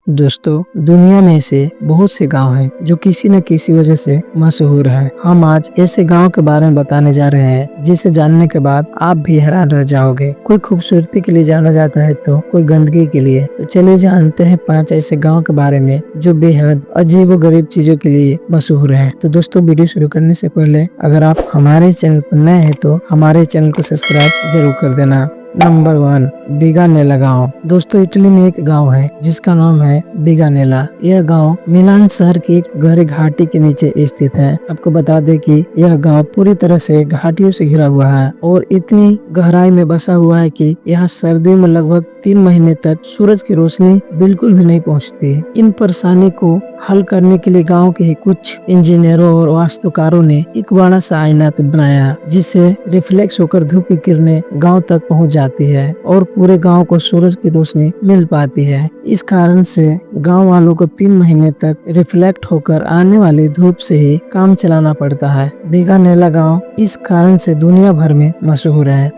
दोस्तों, दुनिया में ऐसे बहुत से गांव हैं जो किसी न किसी वजह से मशहूर हैं। हम आज ऐसे गांव के बारे में बताने जा रहे हैं जिसे जानने के बाद आप भी हैरान रह जाओगे। कोई खूबसूरती के लिए जाना जाता है तो कोई गंदगी के लिए। तो चलिए जानते हैं 5 ऐसे गांव के बारे में जो बेहद अजीब और गरीब चीजों के लिए मशहूर हैं। तो दोस्तों, वीडियो शुरू करने से पहले अगर आप हमारे चैनल पर नए हैं तो हमारे चैनल को सब्सक्राइब जरूर कर देना। नंबर 1, बिगानेला गांव। दोस्तों, इटली में एक गांव है जिसका नाम है बिगानेला। यह गांव मिलान शहर की गहरी घाटी के नीचे स्थित है। आपको बता दें कि यह गांव पूरी तरह से घाटियों से घिरा हुआ है और इतनी गहराई में बसा हुआ है कि यहाँ सर्दियों में लगभग 3 महीने तक सूरज की रोशनी बिल्कुल भी नहीं पहुँचती। इन परेशानी को हल करने के लिए गांव के कुछ इंजीनियरों और वास्तुकारों ने एक बड़ा सा आईना बनाया जिससे रिफ्लेक्स होकर धूप की किरणें गांव तक पहुंच जाती है और पूरे गांव को सूरज की रोशनी मिल पाती है। इस कारण से गांव वालों को 3 महीने तक रिफ्लेक्ट होकर आने वाली धूप से ही काम चलाना पड़ता है। बिगानेला गांव इस कारण से दुनिया भर में मशहूर है।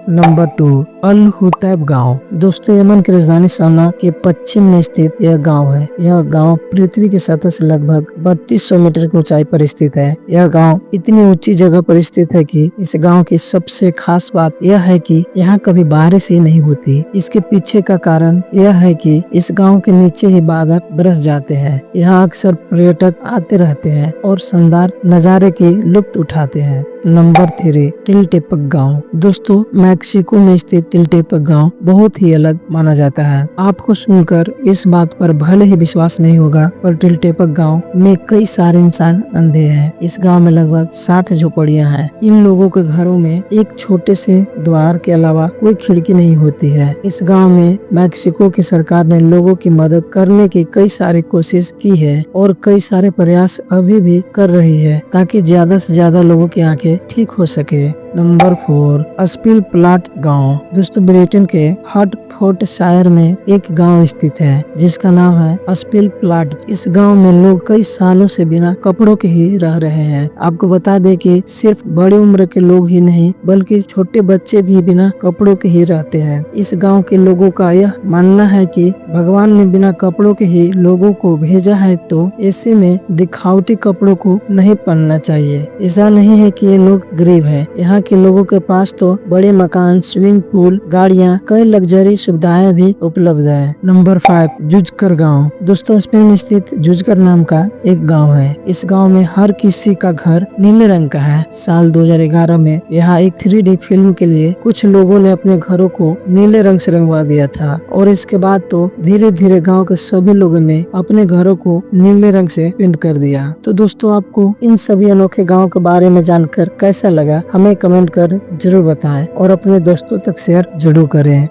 नंबर 2, अल हुतैब गांव। दोस्तों, यमन की राजधानी सना के पश्चिम में स्थित यह गांव है। यह गांव पृथ्वी की सतह से लगभग 3200 मीटर की ऊंचाई पर स्थित है। यह गांव इतनी ऊंची जगह पर स्थित है कि इस गांव की सबसे खास बात यह है कि यहाँ कभी बारिश ही नहीं होती। इसके पीछे का कारण यह है कि इस गांव के नीचे ही बादल बरस जाते हैं। यहाँ अक्सर पर्यटक आते रहते हैं और शानदार नजारे की लुत्फ उठाते हैं। नंबर 3, टिलटेपक गांव। दोस्तों, मैक्सिको में स्थित टिलटेपक गांव बहुत ही अलग माना जाता है। आपको सुनकर इस बात पर भले ही विश्वास नहीं होगा, पर टिलटेपक गांव में कई सारे इंसान अंधे हैं। इस गांव में लगभग 60 झोपड़ियां हैं। इन लोगों के घरों में एक छोटे से द्वार के अलावा कोई खिड़की नहीं होती है। इस गाँव में मैक्सिको की सरकार ने लोगों की मदद करने की कई सारी कोशिश की है और कई सारे प्रयास अभी भी कर रही है ताकि ज्यादा से ज्यादा लोगों की आंखें ठीक हो सके। नंबर 4, स्पिल प्लाट गांव। दोस्तों, ब्रिटेन के हर्टफोर्डशायर में एक गांव स्थित है जिसका नाम है स्पिल प्लाट। इस गांव में लोग कई सालों से बिना कपड़ों के ही रह रहे हैं। आपको बता दें कि सिर्फ बड़ी उम्र के लोग ही नहीं बल्कि छोटे बच्चे भी बिना कपड़ों के ही रहते हैं। इस गांव के लोगों का यह मानना है कि भगवान ने बिना कपड़ों के ही लोगों को भेजा है, तो ऐसे में दिखावटी कपड़ों को नहीं पहनना चाहिए। ऐसा नहीं है कि ये लोग गरीब हैं। यहाँ के लोगों के पास तो बड़े मकान, स्विमिंग पूल, गाड़ियाँ, कई लग्जरी सुविधाएं भी उपलब्ध है। नंबर 5, जुजकर गांव। दोस्तों, स्पेन में स्थित जुजकर नाम का एक गांव है। इस गांव में हर किसी का घर नीले रंग का है। साल 2011 में यहाँ एक 3D फिल्म के लिए कुछ लोगों ने अपने घरों को नीले रंग से रंगवा दिया था और इसके बाद तो धीरे धीरे गाँव के सभी लोगों ने अपने घरों को नीले रंग से पेंट कर दिया। तो दोस्तों, आपको इन सभी अनोखे गाँव के बारे में जानकर कैसा लगा हमें कमेंट कर जरूर बताएं और अपने दोस्तों तक शेयर जरूर करें।